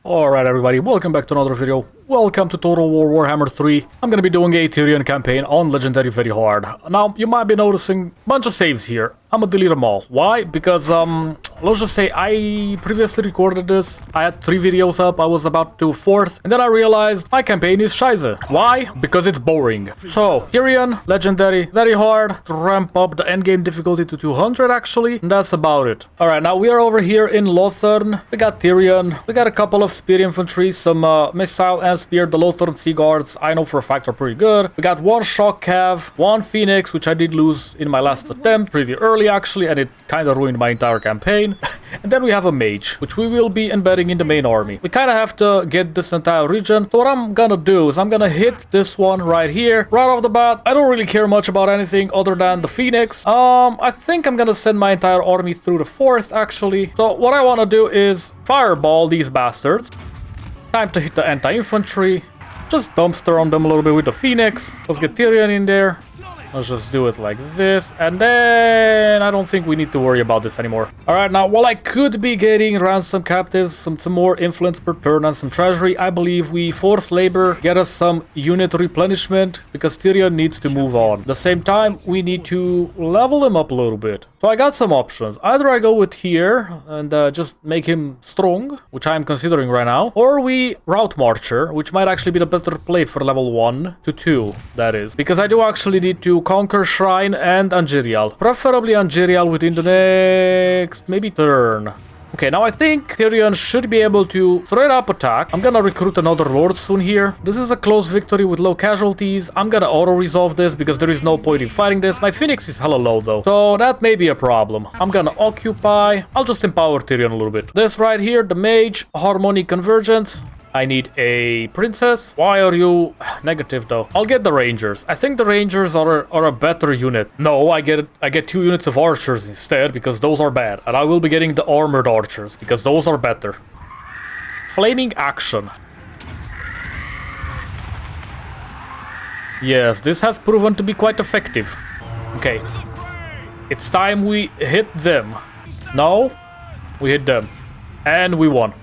Alright everybody, welcome back to another video. Welcome to Total War Warhammer 3. I'm gonna be doing a Tyrion campaign on Legendary very hard. Now, you might be noticing a bunch of saves here. I'm gonna delete them all. Why? Because, let's just say I previously recorded this. I had 3 videos up, I was about to 4th, and then I realized my campaign is scheiße. Why? Because it's boring. So, Tyrion, Legendary, very hard, ramp up the endgame difficulty to 200 actually, and that's about it. Alright, now we are over here in Lothern. We got Tyrion, we got a couple of spear infantry, some missile and spear. The Lothern Sea Guards, I know for a fact, are pretty good. We got 1 shock cav, 1 phoenix, which I did lose in my last attempt pretty early actually, and it kind of ruined my entire campaign. And then we have a mage, which we will be embedding in the main army. We kind of have to get this entire region. So what I'm gonna do is I'm gonna hit this one right here, right off the bat. I don't really care much about anything other than the phoenix. I think I'm gonna send my entire army through the forest actually. So what I want to do is fireball these bastards. Time to hit the anti-infantry. Just dumpster on them a little bit with the phoenix. Let's get Tyrion in there. Let's just do it like this, and then I don't think we need to worry about this anymore. Alright, now while I could be getting ransom captives, some more influence per turn and some treasury, I believe we force labor, get us some unit replenishment, because Tyrion needs to move on. At the same time, we need to level him up a little bit. So I got some options. Either I go with here and just make him strong, which I'm considering right now, or we route marcher, which might actually be the better play for level 1 to 2, that is. Because I do actually need to conquer Shrine and Angerial. Preferably Angerial within the next, maybe turn. Okay, now I think Tyrion should be able to straight up attack. I'm gonna recruit another lord soon here. This is a close victory with low casualties. I'm gonna auto-resolve this because there is no point in fighting this. My phoenix is hella low though, so that may be a problem. I'm gonna occupy. I'll just empower Tyrion a little bit. This right here, the mage, harmonic convergence. I need a princess. Why are you negative though? I'll get the rangers. I think the rangers are a better unit. No, I get 2 units of archers instead because those are bad. And I will be getting the armored archers because those are better. Flaming action. Yes, this has proven to be quite effective. Okay. It's time we hit them. No, we hit them. And we won.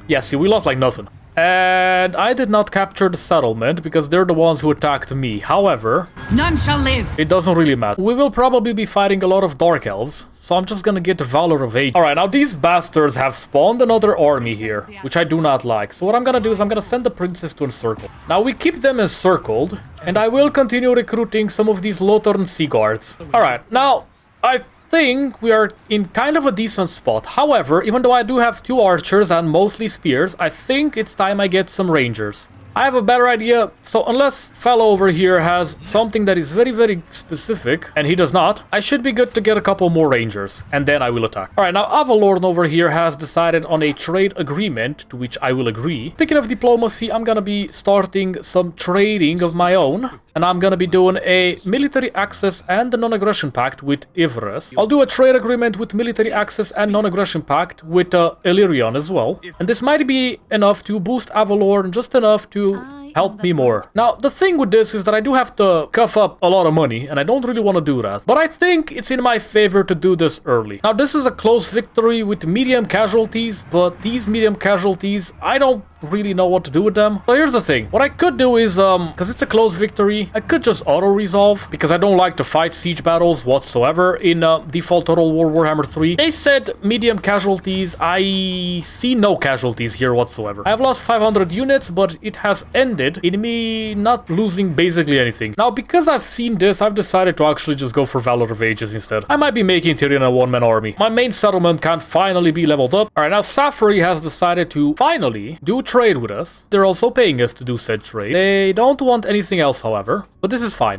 Yeah, see, we lost like nothing. And I did not capture the settlement because they're the ones who attacked me. However, none shall live. It doesn't really matter. We will probably be fighting a lot of Dark Elves, so I'm just gonna get the Valor of Age. Alright, now these bastards have spawned another army here, which I do not like. So what I'm gonna do is I'm gonna send the princess to encircle. Now we keep them encircled, and I will continue recruiting some of these Lothern Sea Guards. Alright, now I think we are in kind of a decent spot. However, even though I do have 2 archers and mostly spears, I think it's time I get some rangers. I have a better idea, so unless fellow over here has something that is very specific, and he does not, I should be good to get a couple more rangers, and then I will attack. Alright, now Avalorn over here has decided on a trade agreement, to which I will agree. Speaking of diplomacy, I'm gonna be starting some trading of my own, and I'm gonna be doing a military access and a non-aggression pact with Ivres. I'll do a trade agreement with military access and non-aggression pact with Illyrion as well, and this might be enough to boost Avalorn, just enough to help me more. Now, the thing with this is that I do have to cough up a lot of money, and I don't really want to do that. But I think it's in my favor to do this early. Now, this is a close victory with medium casualties, but these medium casualties, I don't really know what to do with them. So here's the thing. What I could do is, because it's a close victory, I could just auto-resolve, because I don't like to fight siege battles whatsoever in default Total War Warhammer 3. They said medium casualties. I see no casualties here whatsoever. I've lost 500 units, but it has ended in me not losing basically anything. Now, because I've seen this, I've decided to actually just go for Valor of Ages instead. I might be making Tyrion a one-man army. My main settlement can finally be leveled up. Alright, now Safari has decided to finally do trade with us. They're also paying us to do said trade. They don't want anything else, however, but this is fine.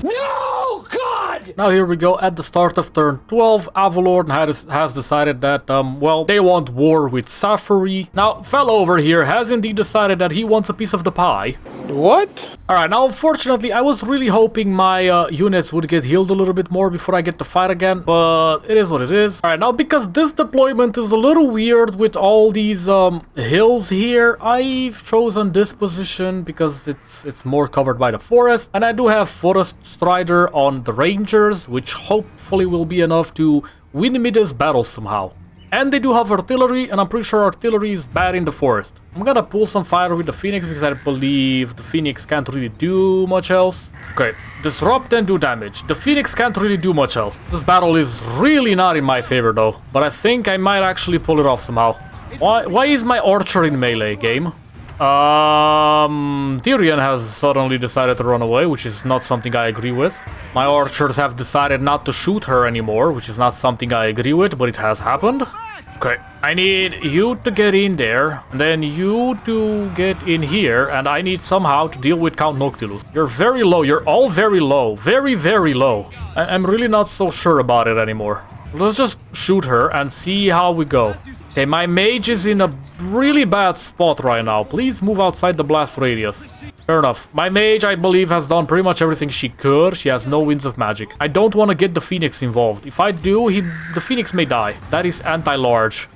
No, God! Now here we go. At the start of turn 12, Avalorn has decided that, well, they want war with Safari. Now, fellow over here has indeed decided that he wants a piece of the pie. What? Alright, now unfortunately, I was really hoping my units would get healed a little bit more before I get to fight again, but it is what it is. Alright, now because this deployment is a little weird with all these hills here, I've chosen this position because it's more covered by the forest, and I do have Forest Strider on the Rangers, which hopefully will be enough to win me this battle somehow. And they do have artillery, and I'm pretty sure artillery is bad in the forest. I'm gonna pull some fire with the Phoenix because I believe the Phoenix can't really do much else. Okay, disrupt and do damage. The Phoenix can't really do much else. This battle is really not in my favor though, but I think I might actually pull it off somehow. Why is my archer in melee, game? Tyrion has suddenly decided to run away, which is not something I agree with. My archers have decided not to shoot her anymore, which is not something I agree with, but it has happened. Okay, I need you to get in there, and then you to get in here, and I need somehow to deal with Count Noctilus. You're very low, you're all very low, very, very low. I'm really not so sure about it anymore. Let's just shoot her and see how we go. Okay, my mage is in a really bad spot right now. Please move outside the blast radius. Fair enough. My mage, I believe, has done pretty much everything she could. She has no winds of magic. I don't want to get the Phoenix involved. If I do, the Phoenix may die. That is anti-large.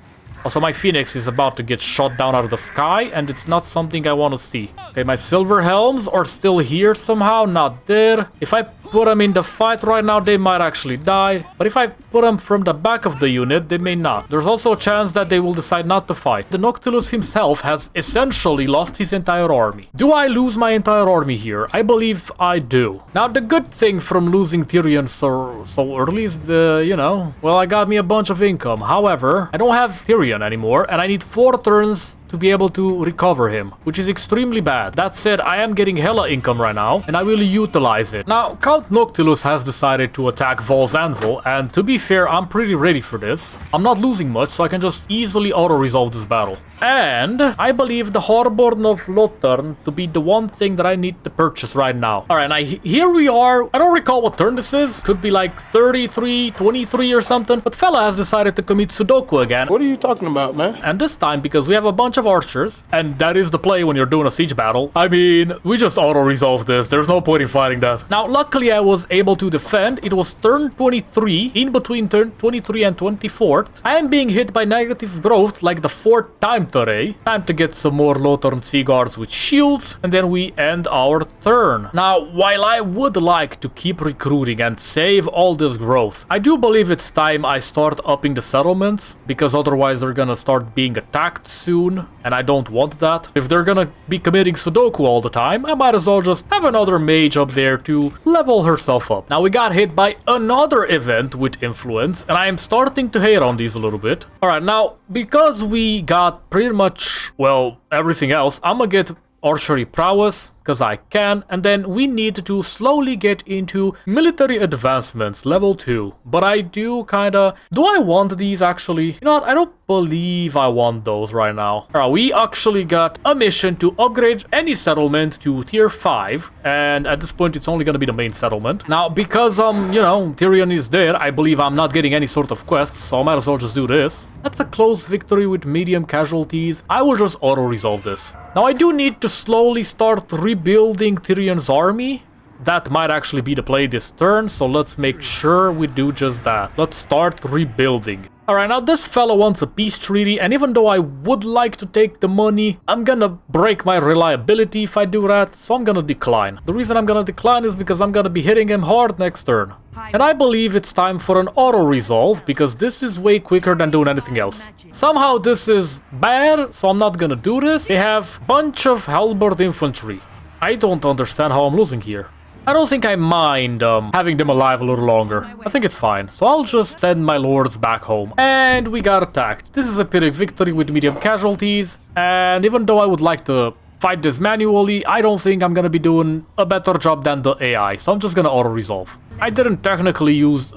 Also, my Phoenix is about to get shot down out of the sky, and it's not something I want to see. Okay, my silver helms are still here somehow, not there. If I put them in the fight right now, they might actually die. But if I put them from the back of the unit, they may not. There's also a chance that they will decide not to fight. The Noctilus himself has essentially lost his entire army. Do I lose my entire army here? I believe I do. Now, the good thing from losing Tyrion so early is, well, I got me a bunch of income. However, I don't have Tyrion anymore, and I need 4 turns to be able to recover him, which is extremely bad. That said, I am getting hella income right now, and I will utilize it. Now, Count Noctilus has decided to attack Vol's Anvil, and to be fair, I'm pretty ready for this. I'm not losing much, so I can just easily auto-resolve this battle. And I believe the Harborn of Lothern to be the one thing that I need to purchase right now. Alright, now here we are. I don't recall what turn this is. Could be like 33, 23 or something. But fella has decided to commit Sudoku again. What are you talking about, man? And this time, because we have a bunch of archers, and that is the play when you're doing a siege battle. I mean, we just auto-resolve this. There's no point in fighting that. Now, luckily I was able to defend. It was turn 23, in between turn 23 and 24. I am being hit by negative growth like the 4th time today. Time to get some more Lothern Sea Guards with shields, and then we end our turn. Now, while I would like to keep recruiting and save all this growth, I do believe it's time I start upping the settlements, because otherwise they're gonna start being attacked soon, and I don't want that. If they're gonna be committing Sudoku all the time, I might as well just have another mage up there to level herself up. Now, we got hit by another event with influence, and I am starting to hate on these a little bit. Alright, now, because we got pretty much, well, everything else, I'm gonna get archery prowess, because I can, and then we need to slowly get into military advancements, level 2. But I do kinda... Do I want these actually? You know what, I don't believe I want those right now. Alright, we actually got a mission to upgrade any settlement to tier 5, and at this point it's only gonna be the main settlement. Now, because, Tyrion is there, I believe I'm not getting any sort of quest, so I might as well just do this. That's a close victory with medium casualties. I will just auto-resolve this. Now, I do need to slowly start rebuilding Tyrion's army. That might actually be the play this turn, so let's make sure we do just that. Let's start rebuilding. Alright, now this fellow wants a peace treaty, and even though I would like to take the money, I'm gonna break my reliability if I do that, so I'm gonna decline. The reason I'm gonna decline is because I'm gonna be hitting him hard next turn. And I believe it's time for an auto-resolve, because this is way quicker than doing anything else. Somehow this is bad, so I'm not gonna do this. They have a bunch of halberd infantry. I don't understand how I'm losing here. I don't think I mind having them alive a little longer. I think it's fine. So I'll just send my lords back home. And we got attacked. This is a Pyrrhic victory with medium casualties. And even though I would like to fight this manually, I don't think I'm gonna be doing a better job than the AI. So I'm just gonna auto-resolve. I didn't technically use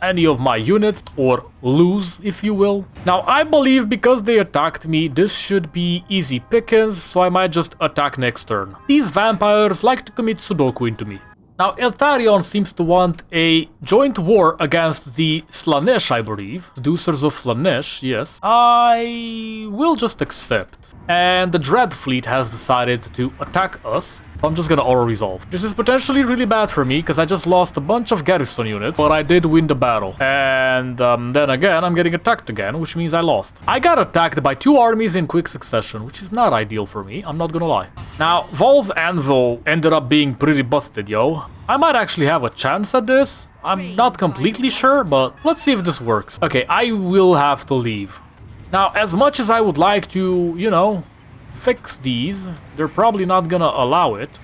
any of my units, or lose, if you will. Now, I believe because they attacked me, this should be easy pickings, so I might just attack next turn. These vampires like to commit Sudoku into me. Now, Tyrion seems to want a joint war against the Slaanesh, I believe. Seducers of Slaanesh, yes. I will just accept. And the Dread Fleet has decided to attack us. I'm just gonna auto-resolve. This is potentially really bad for me, because I just lost a bunch of garrison units, but I did win the battle. And then again, I'm getting attacked again, which means I lost. I got attacked by 2 armies in quick succession, which is not ideal for me, I'm not gonna lie. Now, Vol's Anvil ended up being pretty busted, yo. I might actually have a chance at this. I'm not completely sure, but let's see if this works. Okay, I will have to leave. Now, as much as I would like to, you know, fix these, they're probably not gonna allow it.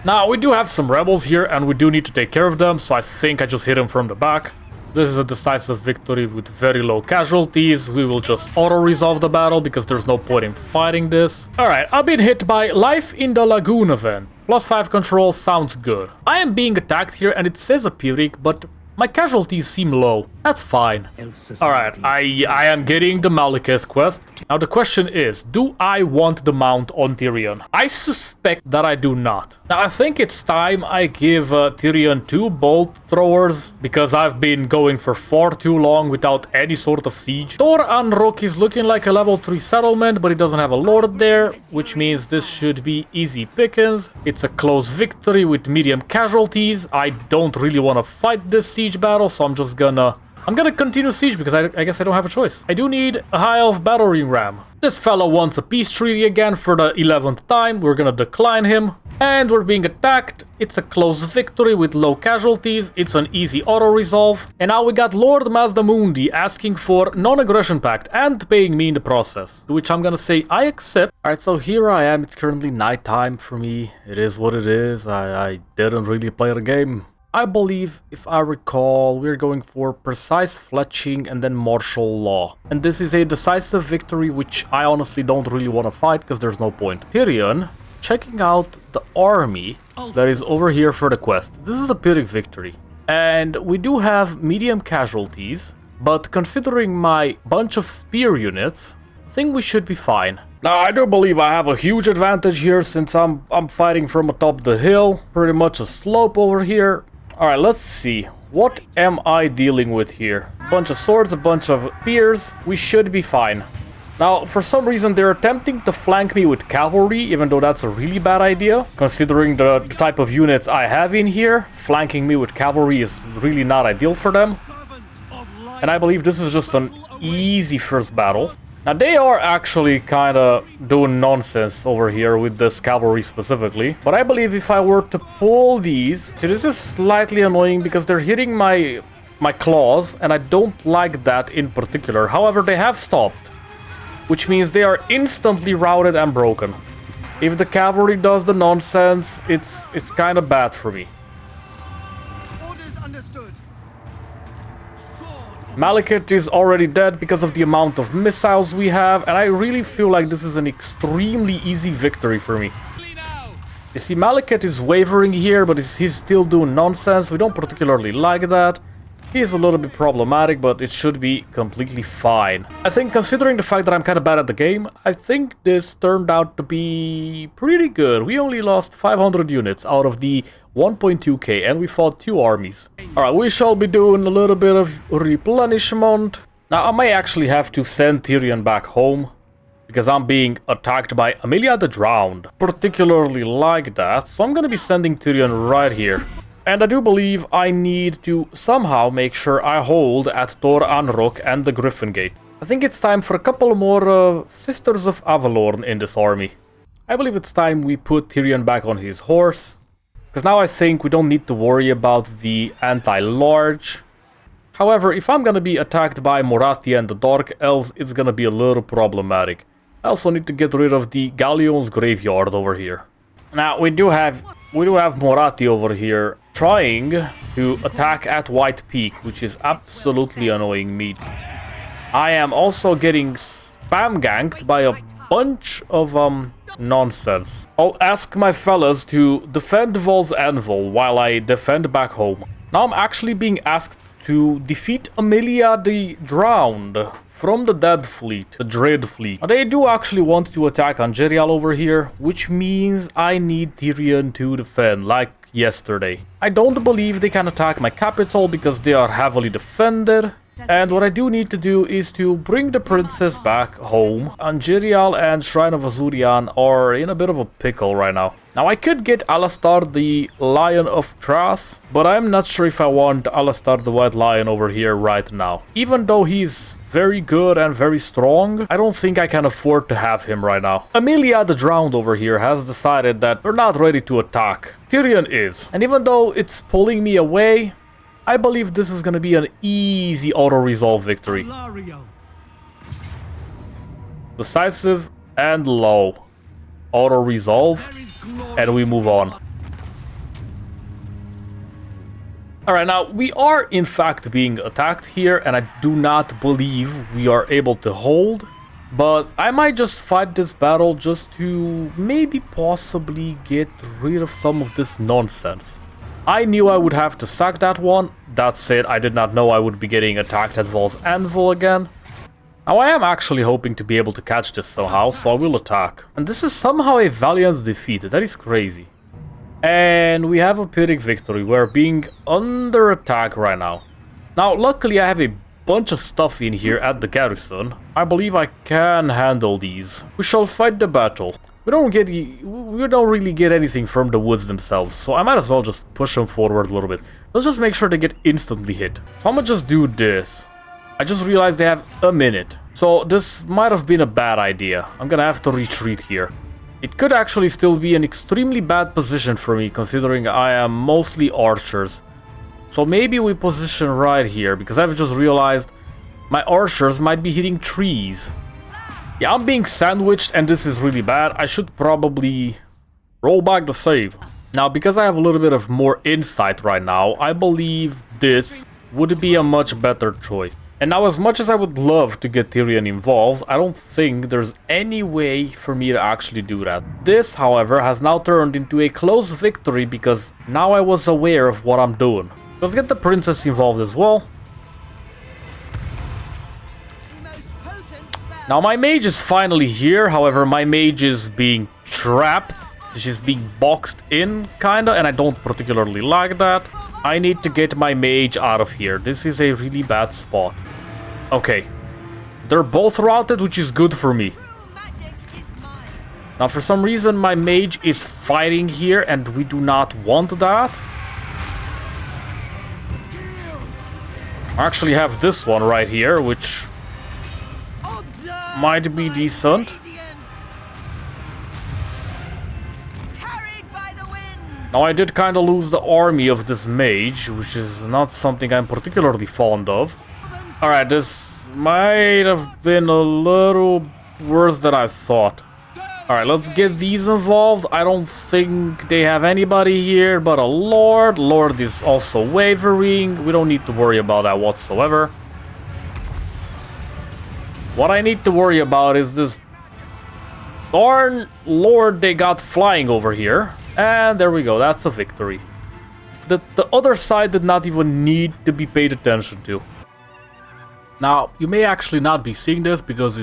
Now, we do have some rebels here, and we do need to take care of them, so I think I just hit them from the back. This is a decisive victory with very low casualties. We will just auto-resolve the battle, because there's no point in fighting this. Alright, I've been hit by Life in the Lagoon event. +5 control sounds good. I am being attacked here, and it says a Pyrrhic, but my casualties seem low. That's fine. Alright, I am getting the Malekith quest. Now the question is, do I want the mount on Tyrion? I suspect that I do not. Now I think it's time I give Tyrion 2 bolt throwers, because I've been going for far too long without any sort of siege. Tor Anrok is looking like a level 3 settlement, but it doesn't have a lord there, which means this should be easy pickings. It's a close victory with medium casualties. I don't really want to fight this siege battle, so I'm gonna continue siege because I guess I don't have a choice. I do need a high elf battering ram. This fellow wants a peace treaty again for the 11th time. We're gonna decline him. And we're being attacked. It's a close victory with low casualties. It's an easy auto-resolve. And now we got Lord Mazdamundi asking for non-aggression pact and paying me in the process. To which I'm gonna say I accept. Alright, so here I am. It's currently nighttime for me. It is what it is. I didn't really play the game. I believe, if I recall, we're going for precise fletching and then martial law. And this is a decisive victory, which I honestly don't really want to fight, because there's no point. Tyrion, checking out the army that is over here for the quest. This is a Pyrrhic victory. And we do have medium casualties, but considering my bunch of spear units, I think we should be fine. Now, I do believe I have a huge advantage here, since I'm fighting from atop the hill. Pretty much a slope over here. Alright, let's see. What am I dealing with here? A bunch of swords, a bunch of spears. We should be fine. Now, for some reason, they're attempting to flank me with cavalry, even though that's a really bad idea. Considering the type of units I have in here, flanking me with cavalry is really not ideal for them. And I believe this is just an easy first battle. Now, they are actually kind of doing nonsense over here with this cavalry specifically. But I believe if I were to pull these... See, this is slightly annoying because they're hitting my claws, and I don't like that in particular. However, they have stopped, which means they are instantly routed and broken. If the cavalry does the nonsense, it's kind of bad for me. Orders understood. Malekith is already dead because of the amount of missiles we have, and I really feel like this is an extremely easy victory for me. You see, Malekith is wavering here, but he's still doing nonsense. We don't particularly like that. He is a little bit problematic, but it should be completely fine. I think, considering the fact that I'm kind of bad at the game, I think this turned out to be pretty good. We only lost 500 units out of the 1.2k, and we fought 2 armies. Alright, we shall be doing a little bit of replenishment. Now, I may actually have to send Tyrion back home, because I'm being attacked by Amelia the Drowned. Particularly like that, so I'm gonna be sending Tyrion right here. And I do believe I need to somehow make sure I hold at Tor Anrok and the Griffin Gate. I think it's time for a couple more Sisters of Avalorn in this army. I believe it's time we put Tyrion back on his horse. Because now I think we don't need to worry about the anti-large. However, if I'm gonna be attacked by Morathi and the Dark Elves, it's gonna be a little problematic. I also need to get rid of the Galleon's Graveyard over here. Now, we do have Morathi over here trying to attack at White Peak, which is absolutely annoying me. I am also getting spam ganked by a bunch of nonsense. I'll ask my fellas to defend Vol's Anvil while I defend back home. Now I'm actually being asked to defeat Amelia the Drowned from the Dead Fleet, the Dread Fleet. Now, they do actually want to attack Angerial over here, which means I need Tyrion to defend, like yesterday. I don't believe they can attack my capital because they are heavily defended. And what I do need to do is to bring the princess back home. Angerial and Shrine of Azurian are in a bit of a pickle right now. Now, I could get Alastar the Lion of Thras, but I'm not sure if I want Alastar the White Lion over here right now. Even though he's very good and very strong, I don't think I can afford to have him right now. Amelia the Drowned over here has decided that we're not ready to attack. Tyrion is. And even though it's pulling me away, I believe this is gonna be an easy auto-resolve victory. Lario. Decisive and low. Auto-resolve, There is glory. and we move on. Alright, now we are in fact being attacked here, and I do not believe we are able to hold. But I might just fight this battle just to maybe possibly get rid of some of this nonsense. I knew I would have to sack that one. That's it, I did not know I would be getting attacked at Vol's Anvil again. Now I am actually hoping to be able to catch this somehow, so I will attack. And this is somehow a valiant defeat, that is crazy. And we have a Pyrrhic victory, we're being under attack right now. Now luckily I have a bunch of stuff in here at the garrison. I believe I can handle these. We shall fight the battle. We don't really get anything from the woods themselves, so I might as well just push them forward a little bit. Let's just make sure they get instantly hit. So I'm gonna just do this. I just realized they have a minute. So this might have been a bad idea. I'm gonna have to retreat here. It could actually still be an extremely bad position for me, considering I am mostly archers. So maybe we position right here, because I've just realized my archers might be hitting trees. Yeah, I'm being sandwiched and this is really bad. I should probably roll back the save. Now, because I have a little bit of more insight right now, I believe this would be a much better choice. And now, as much as I would love to get Tyrion involved, I don't think there's any way for me to actually do that. This, however, has now turned into a close victory because now I was aware of what I'm doing. Let's get the princess involved as well. Now my mage is finally here, however my mage is being trapped. She's being boxed in, kinda, and I don't particularly like that. I need to get my mage out of here. This is a really bad spot. Okay. They're both routed, which is good for me. Now for some reason my mage is fighting here and we do not want that. I actually have this one right here, which might be decent. Now I did kind of lose the army of this mage, which is not something I'm particularly fond of. Alright, this might have been a little worse than I thought. Alright, let's get these involved. I don't think they have anybody here but a lord. Lord is also wavering. We don't need to worry about that whatsoever. What I need to worry about is this darn lord they got flying over here. And there we go, that's a victory. The other side did not even need to be paid attention to. Now, you may actually not be seeing this because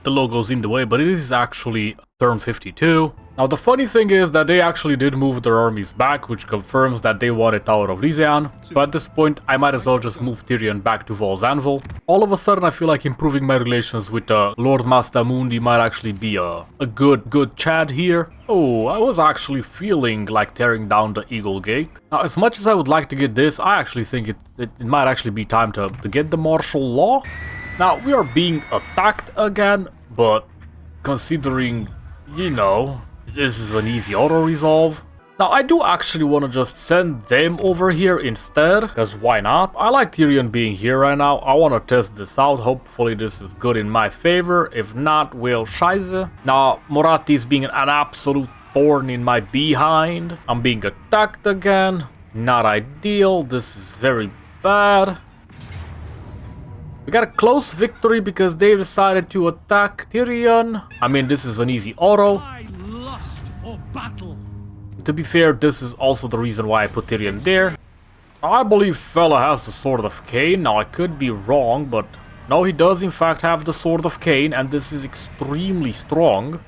the logo's in the way, but it is actually turn 52. Now, the funny thing is that they actually did move their armies back, which confirms that they want it out of Lysian. But at this point, I might as well just move Tyrion back to Vol's Anvil. All of a sudden, I feel like improving my relations with Lord Mastamundi might actually be a good chat here. Oh, I was actually feeling like tearing down the Eagle Gate. Now, as much as I would like to get this, I actually think it might actually be time to get the martial law. Now, we are being attacked again, but considering, you know, this is an easy auto-resolve. Now, I do actually want to just send them over here instead, because why not? I like Tyrion being here right now. I want to test this out. Hopefully this is good in my favor. If not, well, scheiße. Now, Moratti is being an absolute thorn in my behind. I'm being attacked again. Not ideal. This is very bad. We got a close victory because they decided to attack Tyrion. I mean, this is an easy auto. To be fair, this is also the reason why I put Tyrion there. I believe Fella has the Sword of Cain. Now, I could be wrong, but no, he does in fact have the Sword of Cain, and this is extremely strong.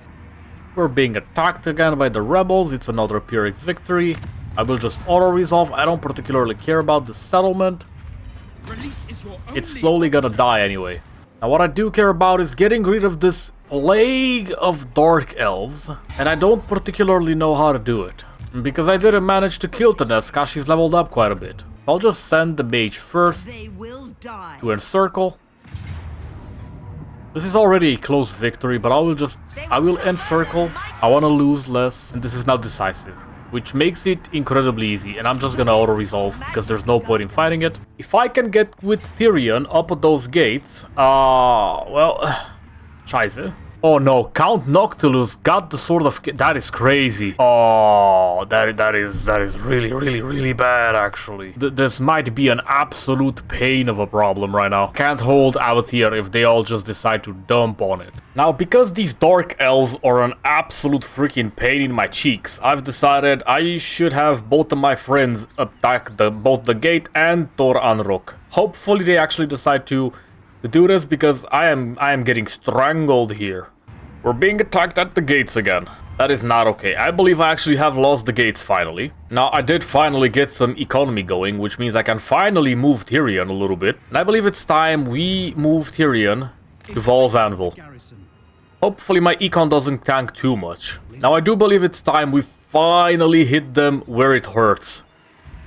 We're being attacked again by the rebels. It's another Pyrrhic victory. I will just auto-resolve. I don't particularly care about the settlement. It's slowly gonna die anyway. Now, what I do care about is getting rid of this plague of dark elves, and I don't particularly know how to do it, because I didn't manage to kill Taneska. She's leveled up quite a bit. I'll just send the mage first to encircle. This is already a close victory, but I will encircle. I want to lose less, and this is now decisive. which makes it incredibly easy. And I'm just gonna auto-resolve because there's no point in fighting it. If I can get with Tyrion up at those gates, well, scheiße. Oh no, Count Noctilus got the Sword of... That is crazy. Oh, that is really bad, actually. This might be an absolute pain of a problem right now. Can't hold out here if they all just decide to dump on it. Now, because these Dark Elves are an absolute freaking pain in my cheeks, I've decided I should have both of my friends attack both the gate and Tor Anrok. Hopefully they actually decide to do this, because I am getting strangled here. We're being attacked at the gates again. That is not okay. I believe I actually have lost the gates finally. Now, I did finally get some economy going, which means I can finally move Tyrion a little bit. And I believe it's time we move Tyrion to Val's Anvil. Hopefully my econ doesn't tank too much. Now, I do believe it's time we finally hit them where it hurts.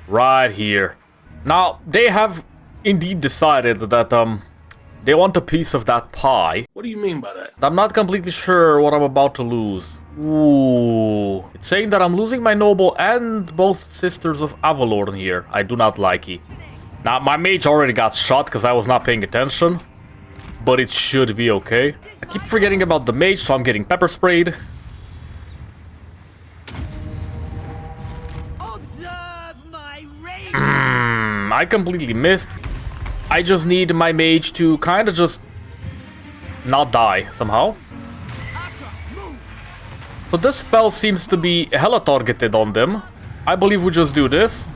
Right here. Now, they have indeed decided that, they want a piece of that pie. What do you mean by that? I'm not completely sure what I'm about to lose. Ooh. It's saying that I'm losing my noble and both sisters of Avalorn here. I do not like it. Now, my mage already got shot because I was not paying attention. But it should be okay. I keep forgetting about the mage, so I'm getting pepper sprayed. Observe my rage. I completely missed. I just need my mage to kind of just not die somehow. So this spell seems to be hella targeted on them. I believe we just do this.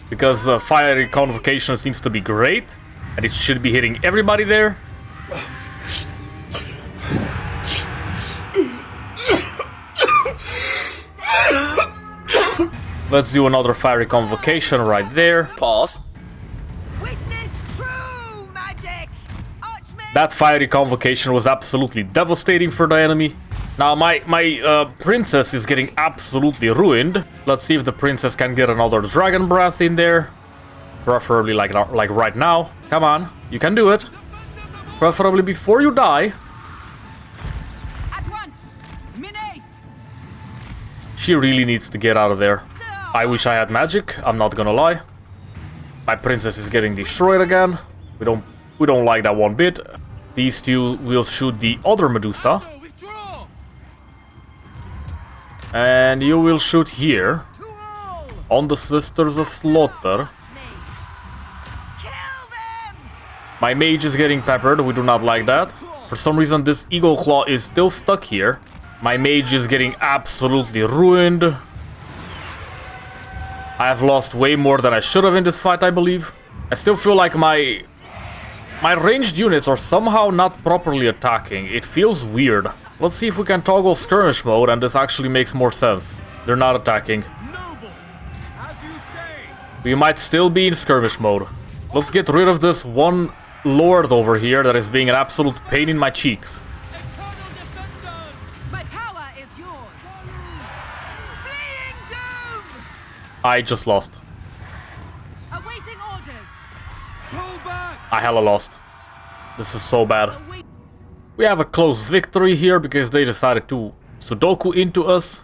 Because Fiery Convocation seems to be great. And it should be hitting everybody there. Let's do another Fiery Convocation right there. Pause. That Fiery Convocation was absolutely devastating for the enemy. Now my princess is getting absolutely ruined. Let's see if the princess can get another Dragon Breath in there. Preferably like right now. Come on, you can do it. Preferably before you die. At once. She really needs to get out of there. I wish I had magic, I'm not gonna lie. My princess is getting destroyed again. We don't like that one bit. These two will shoot the other Medusa. And you will shoot here. On the Sisters of Slaughter. My mage is getting peppered, we do not like that. For some reason this Eagle Claw is still stuck here. My mage is getting absolutely ruined. I have lost way more than I should have in this fight, I believe. I still feel like my ranged units are somehow not properly attacking. It feels weird. Let's see if we can toggle skirmish mode and this actually makes more sense. They're not attacking. We might still be in skirmish mode. Let's get rid of this one lord over here that is being an absolute pain in my cheeks. My power is yours. Fleeing doom. I just lost. Awaiting orders. I hella lost. This is so bad. We have a close victory here because they decided to Sudoku into us.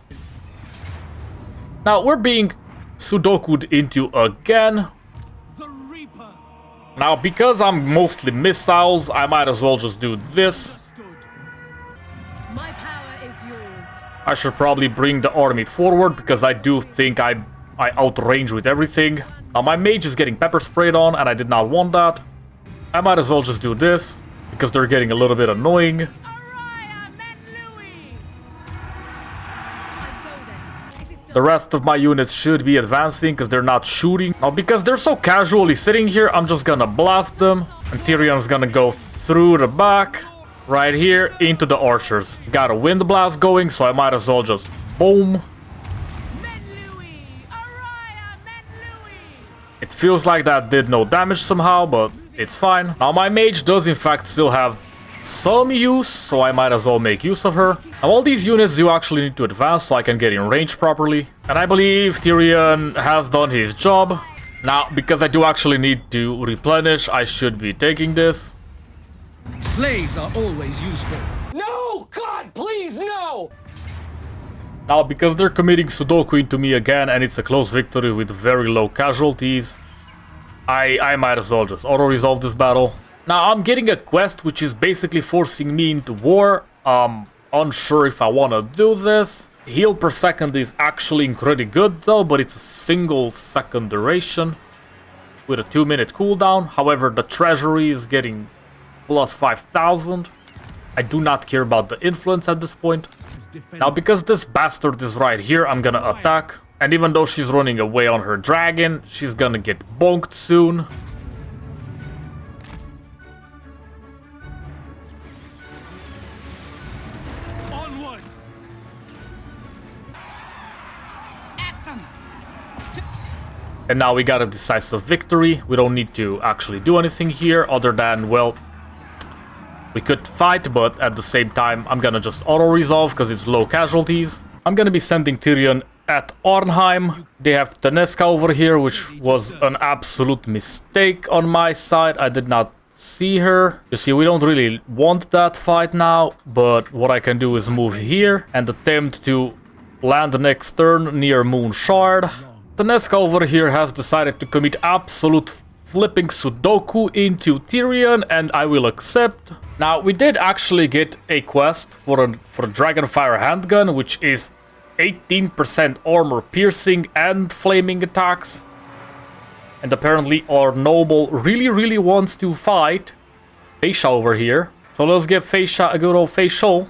Now we're being Sudoku'd into again. Now because I'm mostly missiles, I might as well just do this. My power is yours. I should probably bring the army forward because I do think I outrange with everything. Now my mage is getting pepper sprayed on and I did not want that. I might as well just do this because they're getting a little bit annoying. The rest of my units should be advancing because they're not shooting. Now because they're so casually sitting here, I'm just gonna blast them. And Tyrion's gonna go through the back, right here, into the archers. Got a wind blast going, so I might as well just boom. It feels like that did no damage somehow, but it's fine. Now my mage does in fact still have some use, so I might as well make use of her. Now all these units do actually need to advance so I can get in range properly. And I believe Tyrion has done his job. Now, because I do actually need to replenish, I should be taking this. Slaves are always useful. No! God, please, no! Now, because they're committing Sudoku into me again, and it's a close victory with very low casualties, I might as well just auto-resolve this battle. Now, I'm getting a quest which is basically forcing me into war. Unsure if I want to do this. Heal per second is actually incredibly good though, but it's a single second duration with a 2-minute cooldown. However, the treasury is getting plus 5,000. I do not care about the influence at this point. Now, because this bastard is right here, I'm gonna attack. And even though she's running away on her dragon, she's gonna get bonked soon. Onward! And now we got a decisive victory. We don't need to actually do anything here other than, well, we could fight, but at the same time, I'm gonna just auto-resolve because it's low casualties. I'm gonna be sending Tyrion at Arnheim. They have Taneska over here, which was an absolute mistake on my side. I did not see her. You see, we don't really want that fight now, but what I can do is move here and attempt to land the next turn near Moon Shard. Taneska over here has decided to commit absolute flipping Sudoku into Tyrion, and I will accept. Now, we did actually get a quest for a Dragonfire handgun, which is 18% armor piercing and flaming attacks. And apparently our noble really wants to fight Feisha over here. So let's give Feisha a good old facial.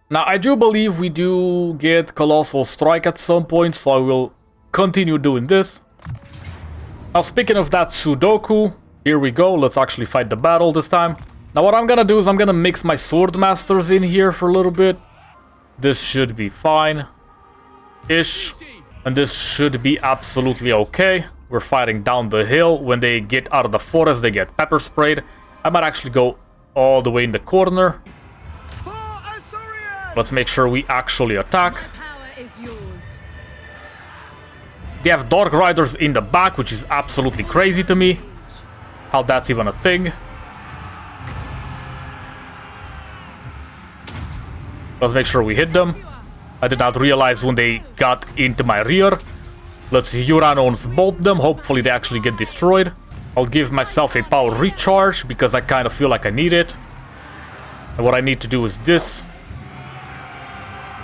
Now, I do believe we do get Colossal Strike at some point, so I will continue doing this. Now, speaking of that Sudoku, here we go. Let's actually fight the battle this time. Now, what I'm gonna do is I'm gonna mix my Sword Masters in here for a little bit. This should be fine-ish. And this should be absolutely okay. We're fighting down the hill. When they get out of the forest, they get pepper sprayed. I might actually go all the way in the corner. Let's make sure we actually attack. My power is yours. They have Dark Riders in the back, which is absolutely crazy to me. How that's even a thing. Let's make sure we hit them. I did not realize when they got into my rear. Let's Uranons bolt them. Hopefully they actually get destroyed. I'll give myself a power recharge because I kind of feel like I need it. And what I need to do is this.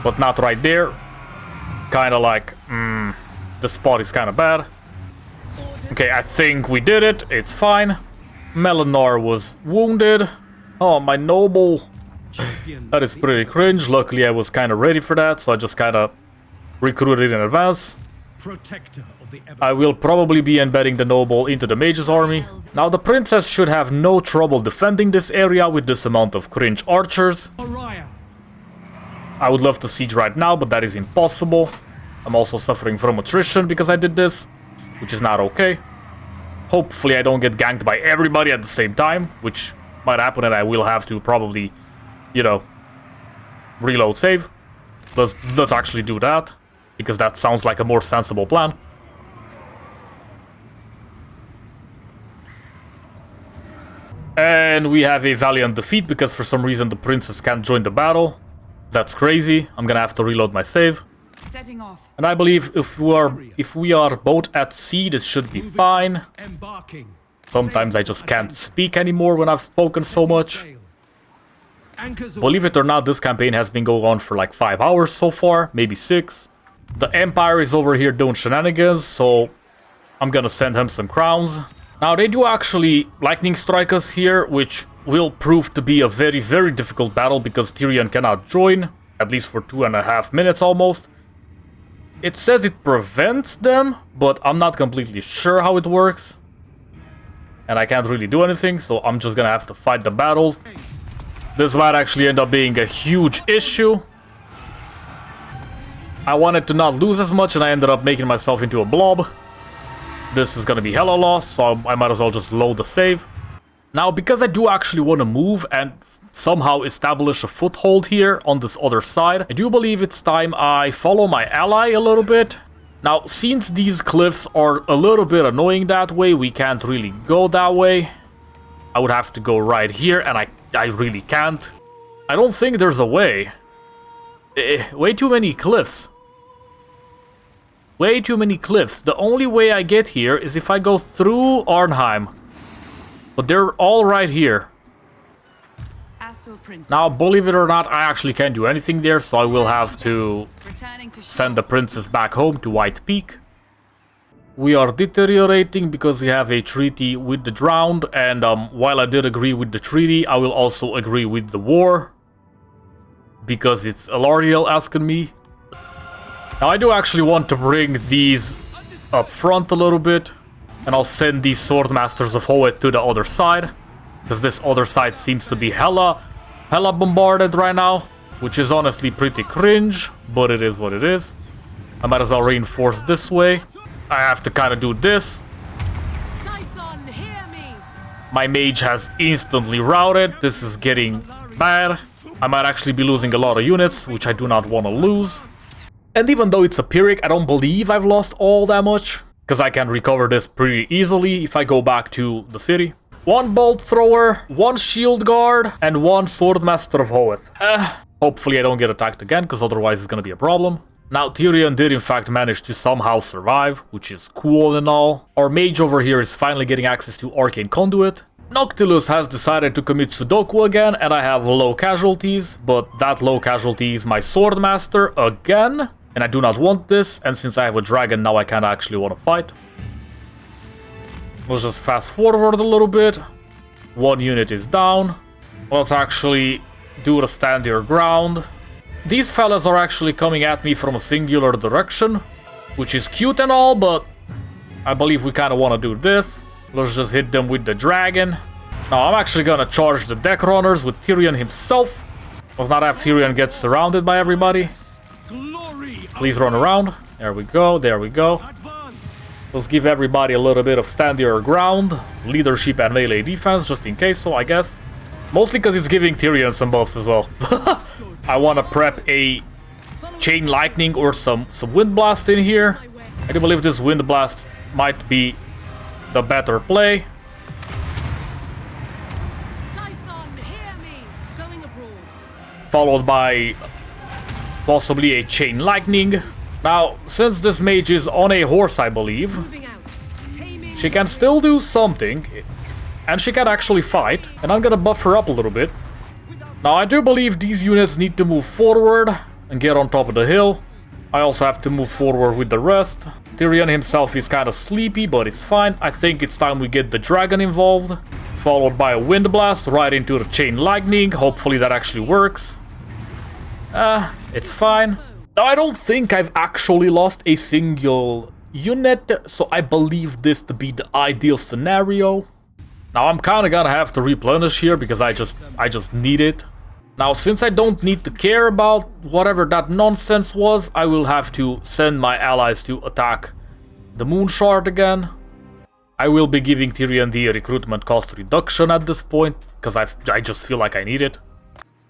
But not right there. Kind of like, the spot is kind of bad. Okay, I think we did it. It's fine. Melinar was wounded. Oh, my noble. That is pretty cringe. Luckily, I was kind of ready for that, so I just kind of recruited in advance. I will probably be embedding the noble into the mage's army. Now, the princess should have no trouble defending this area with this amount of cringe archers. I would love to siege right now, but that is impossible. I'm also suffering from attrition because I did this, which is not okay. Hopefully, I don't get ganked by everybody at the same time, which might happen, and I will have to probably, you know, reload save. Let's actually do that, because that sounds like a more sensible plan. And we have a valiant defeat because for some reason the princess can't join the battle. That's crazy. I'm gonna have to reload my save. Setting off. And I believe if we are both at sea, this should be fine. Sometimes I just can't speak anymore when I've spoken so much. Believe it or not, this campaign has been going on for like 5 hours so far, maybe 6. The Empire is over here doing shenanigans, so I'm gonna send him some crowns. Now, they do actually lightning strike us here, which will prove to be a very difficult battle because Tyrion cannot join, at least for 2.5 minutes almost. It says it prevents them, but I'm not completely sure how it works. And I can't really do anything, so I'm just gonna have to fight the battle. This might actually end up being a huge issue. I wanted to not lose as much and I ended up making myself into a blob. This is gonna be hella lost, so I might as well just load the save. Now, because I do actually want to move and somehow establish a foothold here on this other side, I do believe it's time I follow my ally a little bit. Now, since these cliffs are a little bit annoying that way, we can't really go that way. I would have to go right here, and I really can't. I don't think there's a way. Way too many cliffs. Way too many cliffs. The only way I get here is if I go through Arnheim. But they're all right here. Now, believe it or not, I actually can't do anything there, so I will have to send the princess back home to White Peak. We are deteriorating because we have a treaty with the Drowned, and while I did agree with the treaty, I will also agree with the war. Because it's Elariel asking me. Now, I do actually want to bring these up front a little bit, and I'll send these Swordmasters of Hoeth to the other side. Because this other side seems to be hella bombarded right now, which is honestly pretty cringe, but it is what it is. I might as well reinforce this way. I have to kind of do this. My mage has instantly routed. This is getting bad. I might actually be losing a lot of units, which I do not want to lose. And even though it's a Pyrrhic, I don't believe I've lost all that much, because I can recover this pretty easily if I go back to the city. 1 bolt thrower, 1 shield guard, and 1 swordmaster of Hoeth. Hopefully I don't get attacked again, because otherwise it's gonna be a problem. Now, Tyrion did in fact manage to somehow survive, which is cool and all. Our mage over here is finally getting access to Arcane Conduit. Noctilus has decided to commit Sudoku again, and I have low casualties, but that low casualty is my swordmaster again. And I do not want this, and since I have a dragon now I kinda actually want to fight. Let's just fast forward a little bit. 1 unit is down. Let's actually do the stand your ground. These fellas are actually coming at me from a singular direction, which is cute and all, but I believe we kind of want to do this. Let's just hit them with the dragon. Now I'm actually gonna charge the deck runners with Tyrion himself. Let's not have Tyrion get surrounded by everybody. Please run around. There we go, there we go. Let's give everybody a little bit of stand your ground, leadership and melee defense, just in case, so I guess. Mostly because it's giving Tyrion some buffs as well. I want to prep a chain lightning or some wind blast in here. I do believe this wind blast might be the better play. Followed by possibly a chain lightning. Now, since this mage is on a horse, I believe, she can still do something, and she can actually fight, and I'm gonna buff her up a little bit. Now, I do believe these units need to move forward and get on top of the hill. I also have to move forward with the rest. Tyrion himself is kind of sleepy, but it's fine. I think it's time we get the dragon involved, followed by a wind blast right into the chain lightning. Hopefully that actually works. It's fine. Now, I don't think I've actually lost a single unit, so I believe this to be the ideal scenario. Now, I'm kind of gonna have to replenish here because I just need it. Now, since I don't need to care about whatever that nonsense was, I will have to send my allies to attack the Moon Shard again. I will be giving Tyrion the recruitment cost reduction at this point, because I just feel like I need it.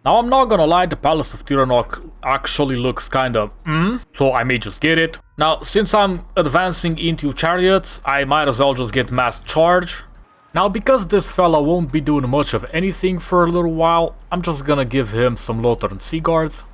Now, I'm not gonna lie, the Palace of Tiranoc actually looks kinda so I may just get it. Now, since I'm advancing into chariots, I might as well just get mass charge. Now, because this fella won't be doing much of anything for a little while, I'm just gonna give him some Lothern Sea Guards.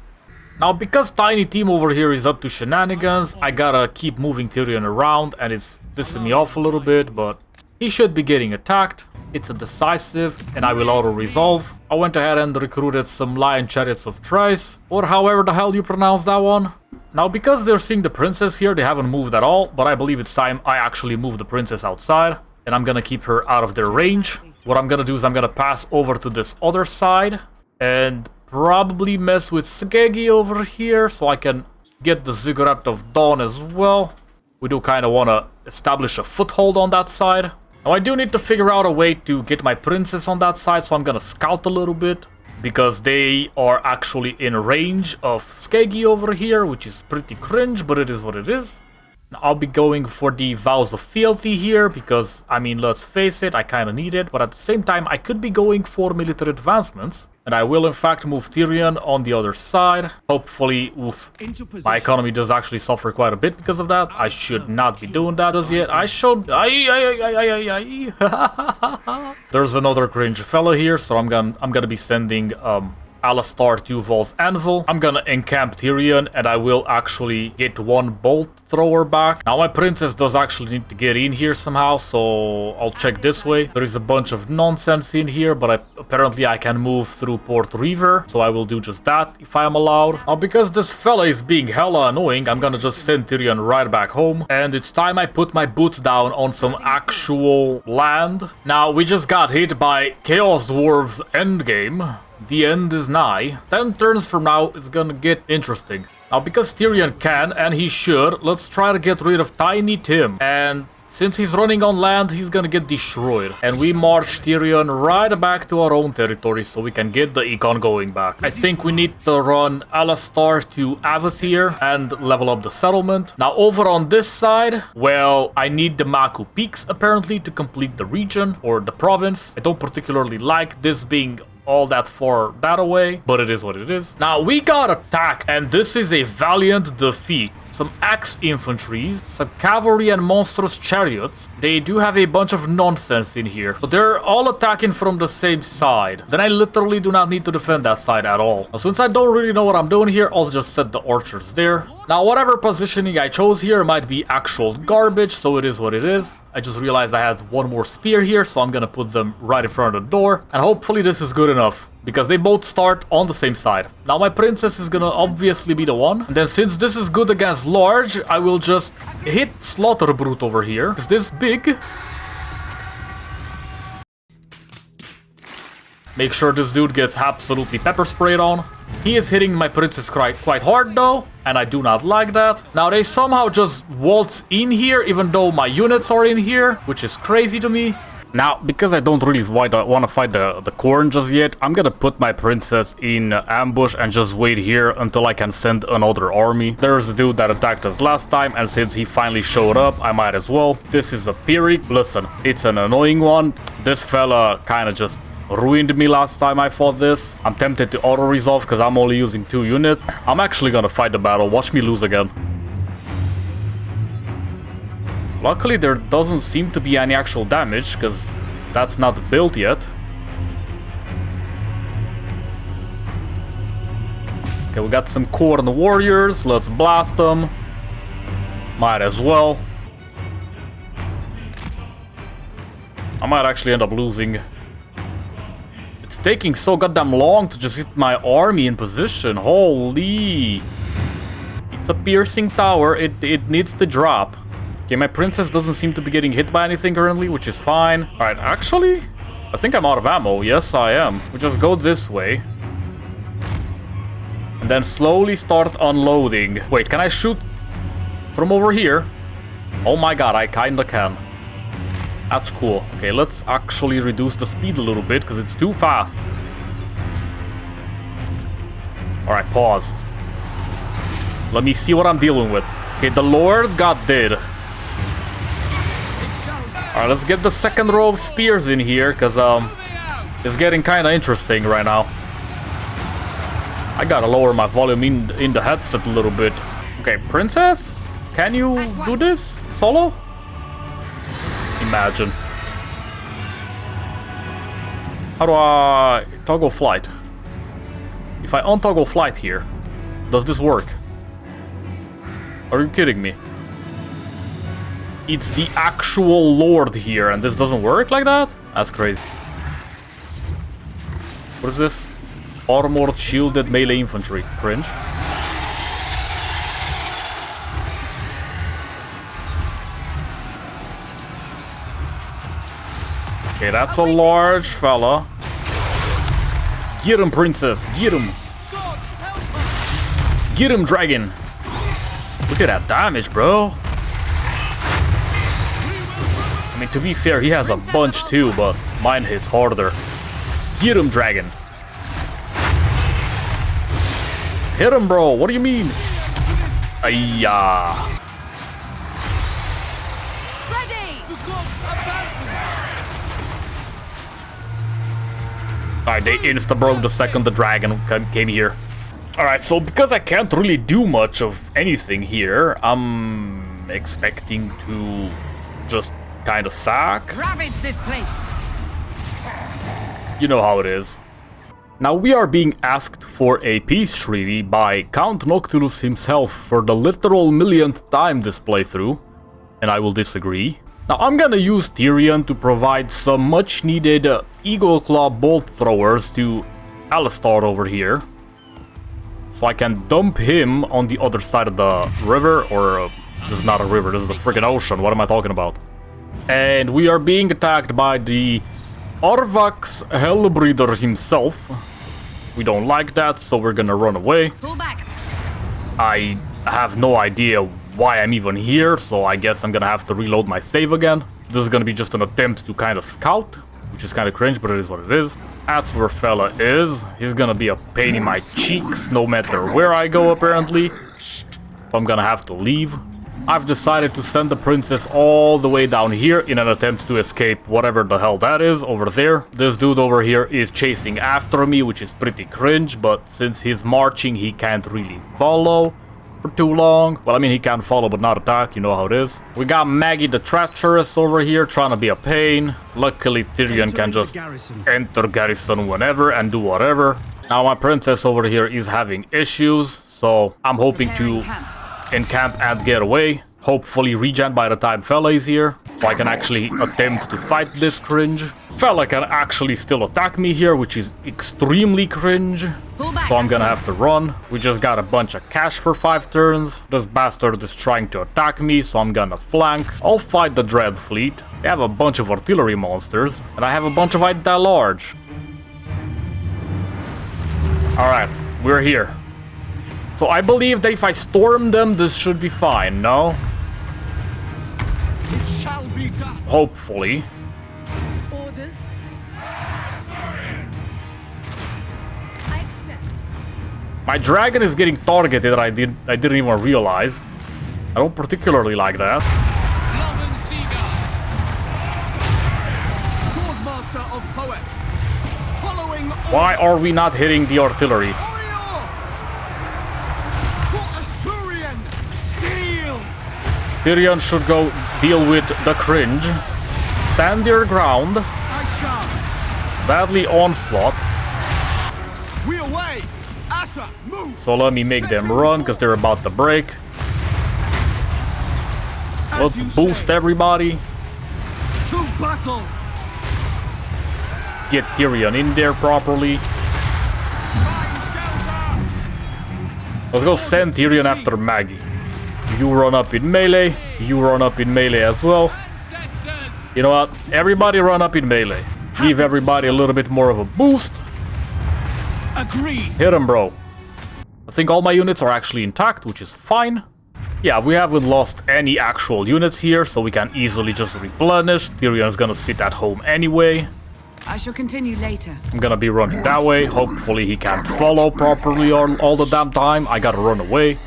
Now, because Tiny Team over here is up to shenanigans, I gotta keep moving Tyrion around, and it's pissing me off a little bit, but he should be getting attacked. It's a decisive, and I will auto-resolve. I went ahead and recruited some Lion Chariots of Trice, or however the hell you pronounce that one. Now, because they're seeing the princess here, they haven't moved at all, but I believe it's time I actually move the princess outside, and I'm gonna keep her out of their range. What I'm gonna do is I'm gonna pass over to this other side, and probably mess with Skeggi over here, so I can get the Ziggurat of Dawn as well. We do kind of want to establish a foothold on that side. Now, I do need to figure out a way to get my princess on that side, so I'm gonna scout a little bit, because they are actually in range of Skeggi over here, which is pretty cringe, but it is what it is. Now, I'll be going for the Vows of Fealty here, because, I mean, let's face it, I kind of need it, but at the same time, I could be going for military advancements. And I will in fact move Tyrion on the other side. Hopefully, my economy does actually suffer quite a bit because of that. I should not be doing that as yet. I should... There's another cringe fella here, so I'm gonna be sending Alistar Duval's Anvil. I'm gonna encamp Tyrion, and I will actually get one bolt thrower back. Now my princess does actually need to get in here somehow, so I'll check this way. There is a bunch of nonsense in here, but apparently I can move through Port River, so I will do just that if I am allowed. Now because this fella is being hella annoying, I'm gonna just send Tyrion right back home, and it's time I put my boots down on some actual land. Now we just got hit by Chaos Dwarves endgame. The end is nigh. 10 turns from now, it's gonna get interesting. Now, because Tyrion can, and he should, let's try to get rid of Tiny Tim. And since he's running on land, he's gonna get destroyed. And we march Tyrion right back to our own territory so we can get the econ going back. I think we need to run Alistar to Avathir and level up the settlement. Now, over on this side, well, I need the Maku Peaks, apparently, to complete the region, or the province. I don't particularly like this being all that far that away, but it is what it is. Now we got attacked, and this is a valiant defeat. Some axe infantries, some cavalry and monstrous chariots. They do have a bunch of nonsense in here, but they're all attacking from the same side. Then I literally do not need to defend that side at all. Now, since I don't really know what I'm doing here, I'll just set the archers there. Now whatever positioning I chose here might be actual garbage, so it is what it is. I just realized I had one more spear here, so I'm gonna put them right in front of the door, and hopefully this is good enough, because they both start on the same side. Now my princess is gonna obviously be the one, and then since this is good against large, I will just hit Slaughter Brute over here. Is this big? Make sure this dude gets absolutely pepper sprayed on. He is hitting my princess quite hard though, and I do not like that. Now they somehow just waltz in here even though my units are in here, which is crazy to me. Now, because I don't really want to fight the corn just yet, I'm gonna put my princess in ambush and just wait here until I can send another army. There's a dude that attacked us last time, and since he finally showed up, I might as well. This is a Pyrrhic. Listen, it's an annoying one. This fella kind of just ruined me last time I fought this. I'm tempted to auto-resolve because I'm only using 2 units. I'm actually gonna fight the battle. Watch me lose again. Luckily, there doesn't seem to be any actual damage, because that's not built yet. Okay, we got some corn warriors. Let's blast them. Might as well. I might actually end up losing. It's taking so goddamn long to just get my army in position. Holy. It's a piercing tower. It needs to drop. Okay, my princess doesn't seem to be getting hit by anything currently, which is fine. Alright, actually, I think I'm out of ammo. Yes, I am. We just go this way. And then slowly start unloading. Wait, can I shoot from over here? Oh my god, I kinda can. That's cool. Okay, let's actually reduce the speed a little bit, because it's too fast. Alright, pause. Let me see what I'm dealing with. Okay, the Lord got dead. Alright, let's get the second row of spears in here, because it's getting kind of interesting right now. I gotta lower my volume in the headset a little bit. Okay, princess? Can you do this solo? Imagine. How do I toggle flight? If I untoggle flight here, does this work? Are you kidding me? It's the actual Lord here, and this doesn't work like that? That's crazy. What is this? Armored, shielded melee infantry. Cringe. Okay, that's a large fella. Get him, princess. Get him. Get him, dragon. Look at that damage, bro. I mean, to be fair, he has a bunch too, but mine hits harder. Get him, dragon. Hit him, bro. What do you mean? Ayya. Alright, they insta-broke the second the dragon came here. Alright, so because I can't really do much of anything here, I'm expecting to just kind of sack. Ravage this place. You know how it is. Now we are being asked for a peace treaty by Count Noctilus himself for the literal millionth time this playthrough, and I will disagree. Now I'm gonna use Tyrion to provide some much needed Eagle Claw bolt throwers to Alistar over here. So I can dump him on the other side of the river, or this is not a river, this is a freaking ocean, what am I talking about? And we are being attacked by the Arvax Hellbreather himself. We don't like that, so we're gonna run away. Pull back. I have no idea why I'm even here, so I guess I'm gonna have to reload my save again. This is gonna be just an attempt to kind of scout, which is kind of cringe, but it is what it is. That's where fella is. He's gonna be a pain in my cheeks no matter where I go, apparently. I'm gonna have to leave. I've decided to send the princess all the way down here in an attempt to escape whatever the hell that is over there. This dude over here is chasing after me, which is pretty cringe, but since he's marching, he can't really follow for too long. Well, I mean, he can follow but not attack, you know how it is. We got Maggie the Treacherous over here trying to be a pain. Luckily, Tyrion can just enter garrison whenever and do whatever. Now my princess over here is having issues, so I'm hoping to encamp and get away. Hopefully regen by the time fella is here, so I can actually attempt to fight this cringe. Fella can actually still attack me here, which is extremely cringe. So I'm gonna have to run. We just got a bunch of cash for 5 turns. This bastard is trying to attack me, so I'm gonna flank. I'll fight the Dread Fleet. I have a bunch of artillery monsters, and I have a bunch of Idal Large. Alright, we're here. So I believe that if I storm them, this should be fine, no? It shall be done. Hopefully. Orders. I accept. My dragon is getting targeted, I didn't even realize. I don't particularly like that. Swordmaster of poets. Following. Why are we not hitting the artillery? Tyrion should go deal with the cringe. Stand your ground. I shall. Badly onslaught. We away. Asa, move. So let me make them run because they're about to break. Let's boost everybody. To battle. Get Tyrion in there properly. Let's go send Tyrion after Maggie. You run up in melee. You run up in melee as well. You know what? Everybody run up in melee. Give everybody a little bit more of a boost. Agreed. Hit him, bro. I think all my units are actually intact, which is fine. Yeah, we haven't lost any actual units here, so we can easily just replenish. Tyrion's gonna sit at home anyway. I shall continue later. I'm gonna be running that way. Hopefully he can't follow properly all the damn time. I gotta run away.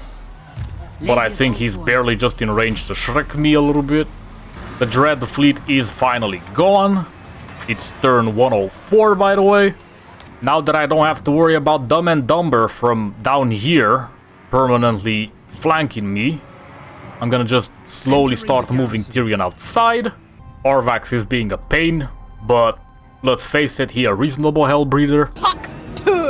But I think he's barely just in range to shrek me a little bit. The Dread Fleet is finally gone. It's turn 104, by the way. Now that I don't have to worry about Dumb and Dumber from down here permanently flanking me, I'm gonna just slowly start moving Tyrion outside. Arvax is being a pain, but let's face it, he a reasonable Hellbreather.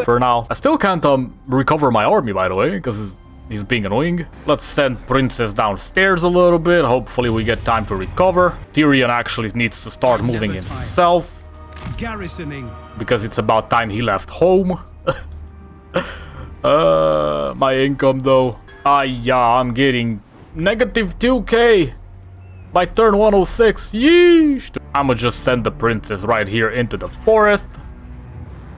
For now. I still can't recover my army, by the way, because he's being annoying. Let's send Princess downstairs a little bit. Hopefully we get time to recover. Tyrion actually needs to start moving himself. Garrisoning. Because it's about time he left home. My income though. Yeah, I'm getting negative 2k by turn 106. Yeesh. I'ma just send the princess right here into the forest.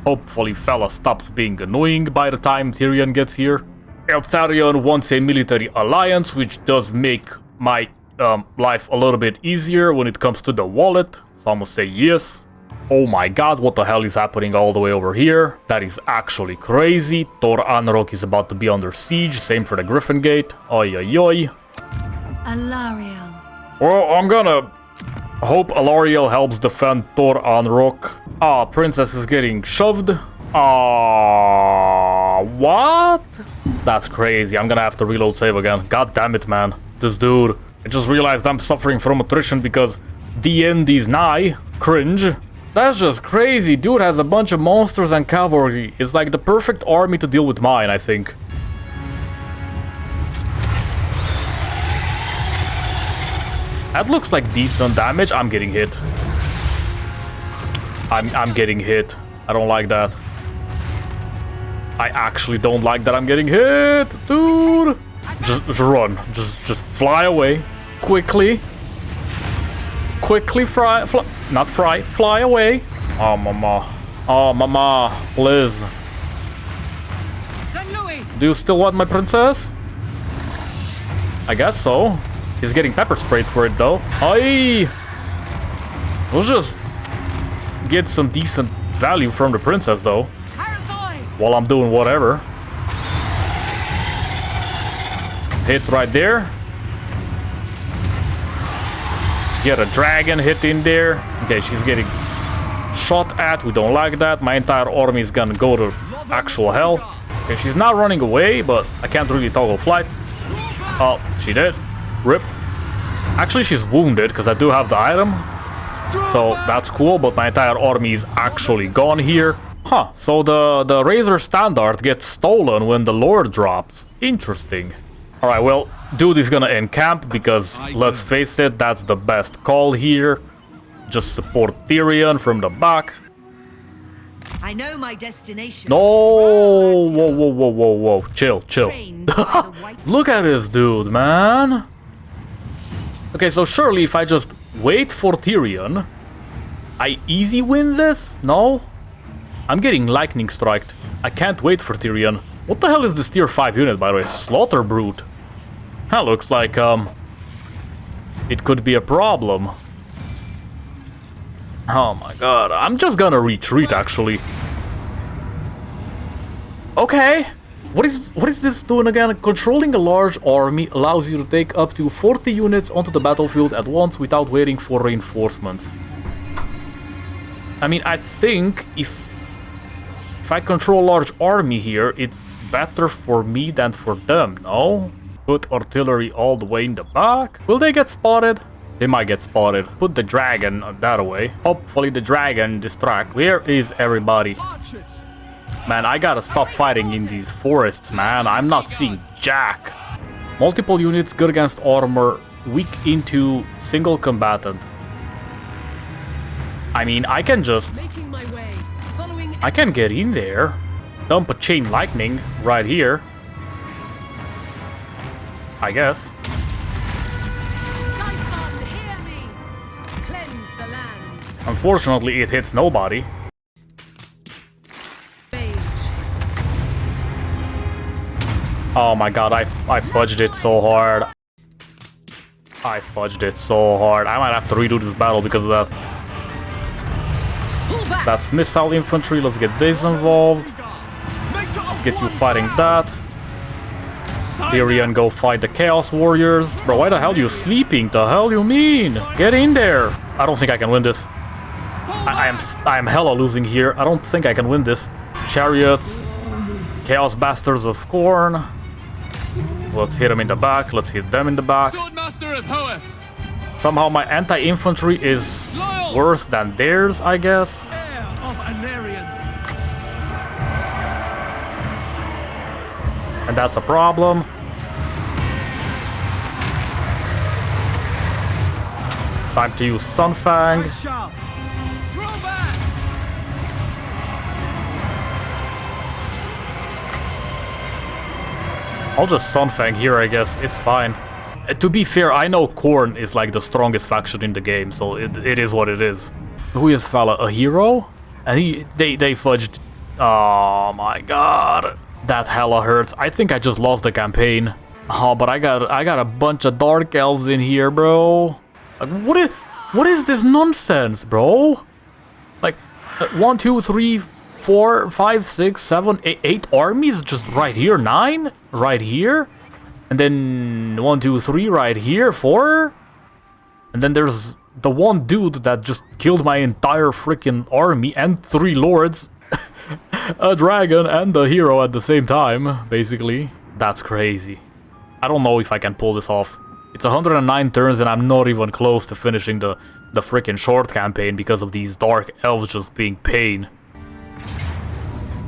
Hopefully fella stops being annoying by the time Tyrion gets here. Eltharion wants a military alliance, which does make my life a little bit easier when it comes to the wallet. So I'm gonna say yes. Oh my god, what the hell is happening all the way over here? That is actually crazy. Tor Anrok is about to be under siege. Same for the Griffin Gate. Oi oi oi. Alariel. Well, I'm gonna hope Alariel helps defend Tor Anrok. Princess is getting shoved. What? That's crazy. I'm gonna have to reload save again. God damn it, man. This dude. I just realized I'm suffering from attrition because the end is nigh. Cringe. That's just crazy. Dude has a bunch of monsters and cavalry. It's like the perfect army to deal with mine, I think. That looks like decent damage. I'm getting hit. I'm getting hit. I don't like that. I actually don't like that I'm getting hit, dude. Just run. Just fly away. Quickly. Quickly fly. Not fry. Fly away. Oh, mama. Oh, mama. Liz. St. Louis. Do you still want my princess? I guess so. He's getting pepper sprayed for it, though. Aye. We'll just get some decent value from the princess, though. While I'm doing whatever. Hit right there. Get a dragon hit in there. Okay, she's getting shot at. We don't like that. My entire army is gonna go to actual hell. Okay, she's not running away, but I can't really toggle flight. Oh, she did. Rip. Actually, she's wounded because I do have the item. So that's cool, but my entire army is actually gone here. Huh, so the Razor Standard gets stolen when the Lord drops. Interesting. Alright, well, dude is gonna encamp because, let's face it, that's the best call here. Just support Tyrion from the back. I know my destination. No! Whoa. Chill. Look at this dude, man. Okay, so surely if I just wait for Tyrion, I easy win this? No? I'm getting lightning striked. I can't wait for Tyrion. What the hell is this tier 5 unit, by the way? Slaughter Brute. That looks like, it could be a problem. Oh my god. I'm just gonna retreat, actually. Okay. What is this doing again? Controlling a large army allows you to take up to 40 units onto the battlefield at once without waiting for reinforcements. I mean, I think if I control a large army here, it's better for me than for them, no? Put artillery all the way in the back. Will they get spotted? They might get spotted. Put the dragon that away. Hopefully the dragon distract. Where is everybody? Man, I gotta stop fighting in these forests, man. I'm not seeing jack. Multiple units, good against armor, weak into single combatant. I mean, I can just... I can get in there. Dump a chain lightning right here. I guess. Unfortunately, it hits nobody. Oh my god, I fudged it so hard. I might have to redo this battle because of that. That's missile infantry. Let's get this involved. Let's get you fighting that. Tyrion, go fight the Chaos Warriors. Bro, why the hell are you sleeping? The hell you mean? Get in there. I don't think I can win this. I am hella losing here. I don't think I can win this. Chariots. Chaos Bastards of Khorne. Let's hit them in the back. Let's hit them in the back. Swordmaster of Hoeth. Somehow my anti-infantry is worse than theirs, I guess. Heir of Anarion. And that's a problem. Time to use Sunfang. I shall. Draw back. I'll just Sunfang here, I guess. It's fine. To be fair, I know Khorne is like the strongest faction in the game, so it is what it is. Who is fella? A hero? And they fudged. Oh my god. That hella hurts. I think I just lost the campaign. Oh, but I got a bunch of dark elves in here, bro. Like, what is this nonsense, bro? Like, 1, 2, 3, 4, 5, 6, 7, 8 armies just right here. 9 right here. And then 1, 2, 3 right here. 4. And then there's the one dude that just killed my entire freaking army and 3 lords. A dragon and a hero at the same time, basically. That's crazy. I don't know if I can pull this off. It's 109 turns and I'm not even close to finishing the the freaking short campaign because of these dark elves just being pain.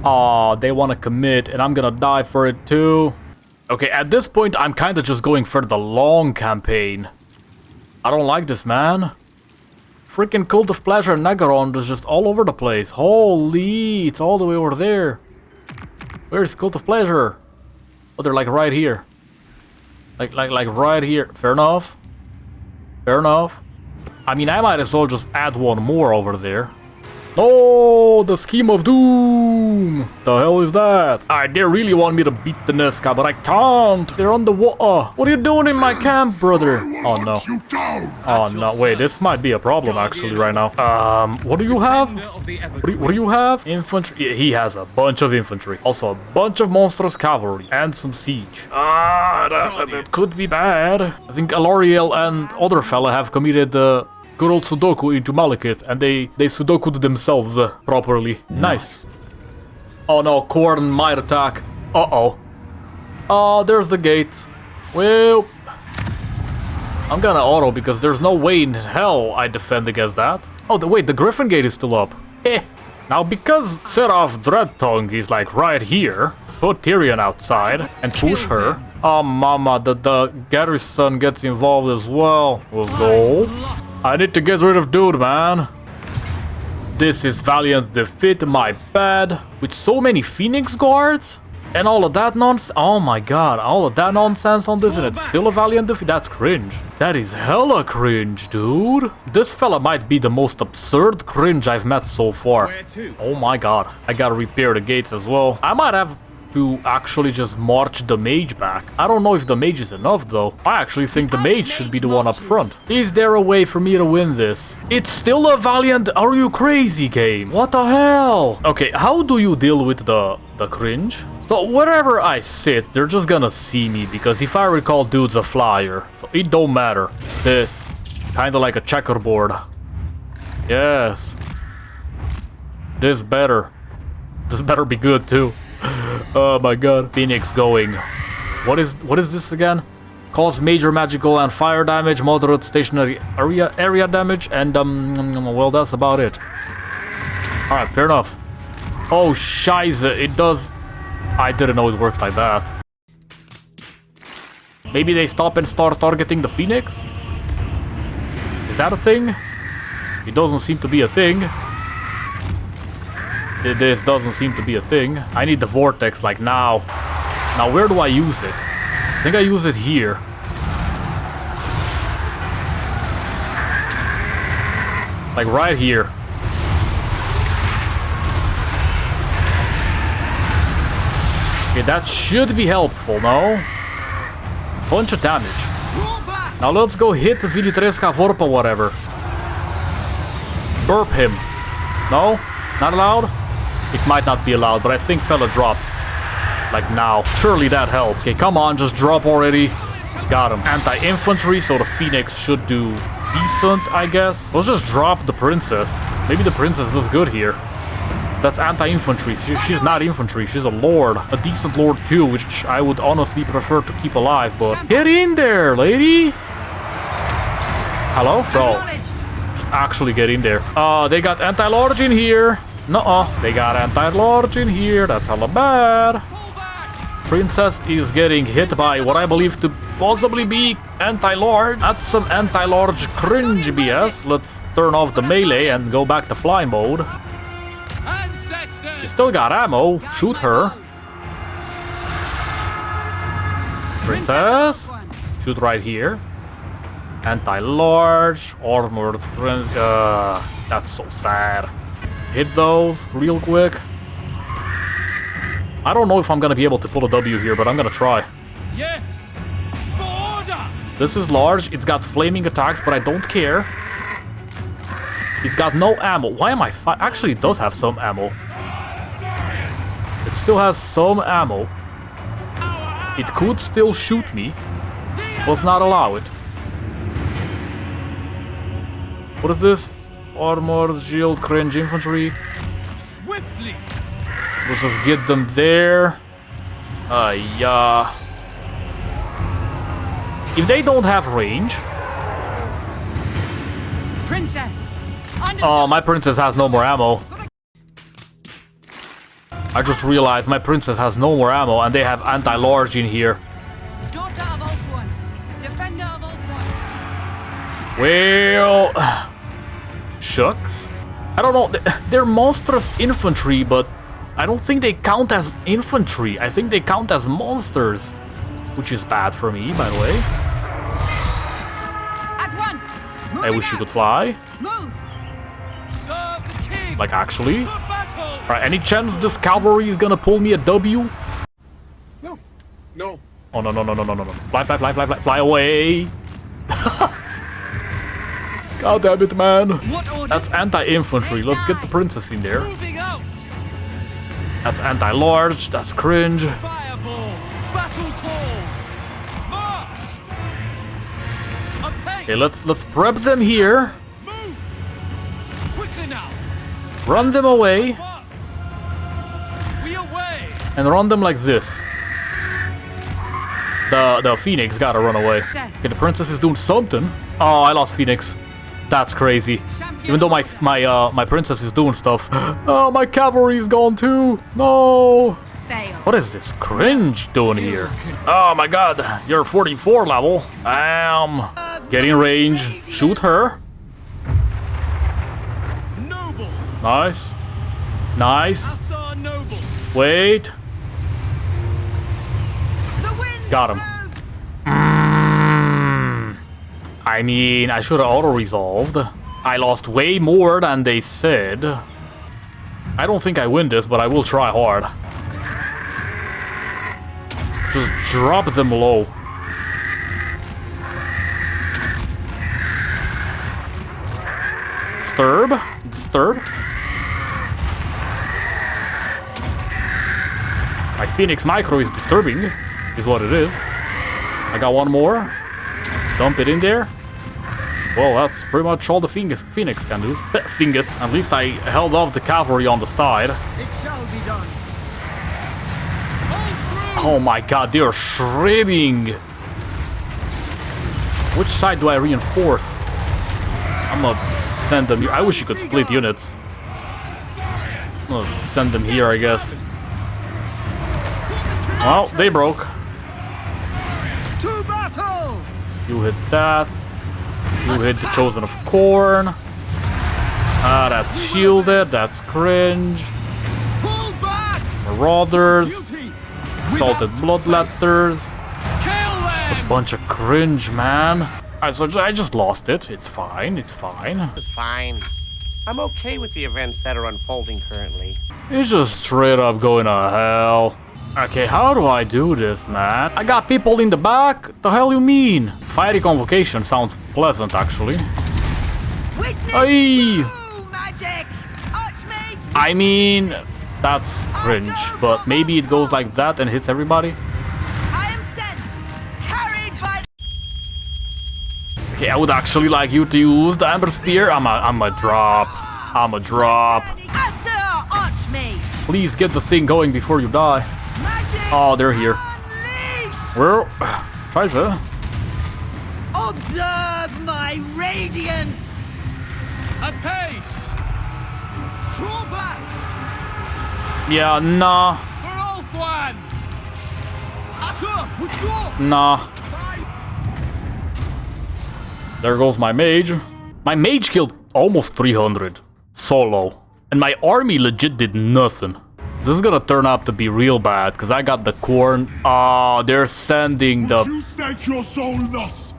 Aw, they want to commit, and I'm gonna die for it too. Okay, at this point, I'm kind of just going for the long campaign. I don't like this, man. Freaking Cult of Pleasure and Nagaron is just all over the place. Holy, it's all the way over there. Where's Cult of Pleasure? Oh, they're like right here. Like right here. Fair enough. Fair enough. I mean, I might as well just add one more over there. Oh, the Scheme of Doom! The hell is that? Alright, they really want me to beat the Nesca, but I can't! They're on the wall. What are you doing in my camp, brother? Oh no. Oh no, wait, this might be a problem actually right now. What do you have? What do you have? Infantry. He has a bunch of infantry. Also a bunch of monstrous cavalry and some siege. That could be bad. I think Alariel and other fella have committed good old Sudoku into Malekith, and they Sudoku'd themselves properly. Nice. Oh no, Khorne might attack. Uh-oh. Oh, there's the gate. Well, I'm gonna auto because there's no way in hell I defend against that. Oh, wait, the Griffin Gate is still up. Eh. Now, because Seraph Dreadtongue is like right here, put Tyrion outside and push her. Oh, mama, the garrison gets involved as well. Let's go. I need to get rid of dude, man. This is valiant defeat, my bad. With so many Phoenix guards and all of that nonsense. Oh my god, all of that nonsense on this and it's still a valiant defeat. That's cringe. That is hella cringe, dude. This fella might be the most absurd cringe I've met so far. Oh my god. I gotta repair the gates as well. I might have to actually just march the mage back. I don't know if the mage is enough though. I actually think the mage should be the one up front. Is there a way for me to win this? It's still a valiant, are you crazy game? What the hell? Okay, how do you deal with the cringe? So wherever I sit, they're just gonna see me because if I recall, dude's a flyer. So it don't matter. This, kinda like a checkerboard. Yes. This better. This better be good too. Oh my god. Phoenix going. What is this again? Cause major magical and fire damage, moderate stationary area damage, and well, that's about it. Alright, fair enough. Oh scheisse, it does. I didn't know it works like that. Maybe they stop and start targeting the Phoenix? Is that a thing? It doesn't seem to be a thing. This doesn't seem to be a thing. I need the vortex like now. Now where do I use it? I think I use it here. Like right here. Okay, that should be helpful, no? Bunch of damage. Now let's go hit Vilitresca Vorpa whatever. Burp him. No? Not allowed? It might not be allowed, but I think fella drops. Like now. Surely that helps. Okay, come on, just drop already. Got him. Anti-infantry, so the Phoenix should do decent, I guess. Let's just drop the princess. Maybe the princess does good here. That's anti-infantry. She's not infantry, she's a lord. A decent lord too, which I would honestly prefer to keep alive, but... Get in there, lady! Hello? Bro. Just actually get in there. They got anti-large in here. Nuh-uh. They got anti-large in here. That's hella bad. Princess is getting hit by what I believe to possibly be anti-large. That's some anti-large cringe BS. Let's turn off the melee and go back to fly mode. You still got ammo. Shoot her. Princess. Shoot right here. Anti-large. Armored friends. That's so sad. Hit those real quick. I don't know if I'm gonna be able to pull a W here, but I'm gonna try. Yes! For order! This is large. It's got flaming attacks, but I don't care. It's got no ammo. Why am I actually, it does have some ammo. It still has some ammo. It could still shoot me. Let's not allow it. What is this? Armored shield, cringe infantry. Swiftly! Let's just get them there. Yeah. If they don't have range, Princess. Oh, my princess has no more ammo. I just realized my princess has no more ammo and they have anti-large in here. Daughter of Old One. Defender of Old One. Well... Shucks. I don't know. They're monstrous infantry, but I don't think they count as infantry. I think they count as monsters. Which is bad for me, by the way. At once. I wish you could fly. Move. Serve the king. Like, actually. To battle. Alright, any chance this cavalry is gonna pull me a W? No. No. Oh, no, no, no, no, no, no, no. Fly, fly, fly, fly, fly, fly away. God damn it, man. What orders? That's anti-infantry. Let's get the princess in there. Moving out. That's anti-large. That's cringe. Fireball. Battle calls. March. Apace. Okay, let's prep them here. Move. Quickly now. Run them away. Advance. We away. And run them like this. The Phoenix gotta run away. Okay, the princess is doing something. Oh, I lost Phoenix. That's crazy. Even though my princess is doing stuff. Oh, my cavalry is gone too. No. Fail. What is this cringe doing here? Oh my god, you're 44 level. Get in range. Shoot her. Noble. Nice. Nice. Assar noble. Wait. The wind Got him. I mean, I should have auto-resolved. I lost way more than they said. I don't think I win this, but I will try hard. Just drop them low. Disturb. Disturb. My Phoenix Micro is disturbing, is what it is. I got one more. Dump it in there. Well, that's pretty much all the Phoenix can do. Fingers. At least I held off the cavalry on the side. It shall be done. Oh my god, they are shredding. Which side do I reinforce? I'm gonna send them here. I wish you could split units. I'm gonna send them here, I guess. Well, they broke. To battle! You hit that. You hit the Chosen of Corn. That's shielded. That's cringe. Pull back! Marauders. Guilty! Salted Bloodletters. Kill Just a them. bunch of cringe, man. Alright, so I just lost it. It's fine. It's fine. It's fine. I'm okay with the events that are unfolding currently. It's just straight up going to hell. Okay, how do I do this, man? I got people in the back? The hell you mean? Fiery Convocation sounds pleasant, actually. Witness Aye. true magic. Archmage. I mean, that's cringe, but maybe it goes like that and hits everybody. I am sent. Carried by. Okay, I would actually like you to use the Amber Spear. I'm a drop. I'm a drop. Assar Archmage. Please get the thing going before you die. Magic. Oh, they're here. Unleashed. Well, scheiße. Observe my radiance. Apace. Draw back! Yeah, nah, For Ulthuan. Assur, withdraw! nah. There goes my mage. My mage killed almost 300. Solo. And my army legit did nothing. This is gonna turn out to be real bad, because I got the corn. Ah, they're sending the... You stake your soul thus!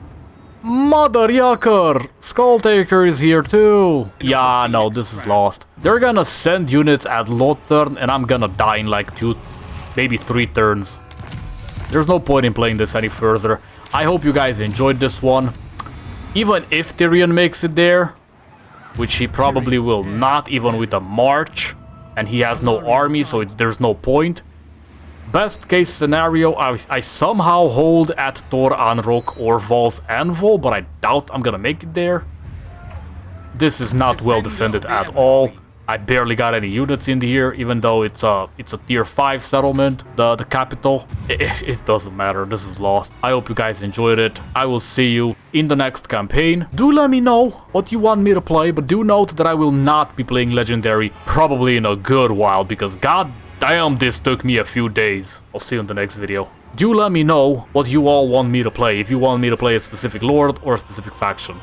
Mother yucker! Skulltaker is here too. Yeah, no, this is lost. They're gonna send units at low turn, and I'm gonna die in like 2, maybe 3 turns. There's no point in playing this any further. I hope you guys enjoyed this one. Even if Tyrion makes it there, which he probably will not, even with a march, and he has no army, so there's no point. Best case scenario, I somehow hold at Thor Anrok or Val's Anvil, but I doubt I'm gonna make it there. This is not well defended at all. I barely got any units in here, even though it's a tier 5 settlement, the capital. It doesn't matter, this is lost. I hope you guys enjoyed it. I will see you in the next campaign. Do let me know what you want me to play, but do note that I will not be playing Legendary probably in a good while, because god damn, this took me a few days. I'll see you in the next video. Do let me know what you all want me to play, if you want me to play a specific lord or a specific faction.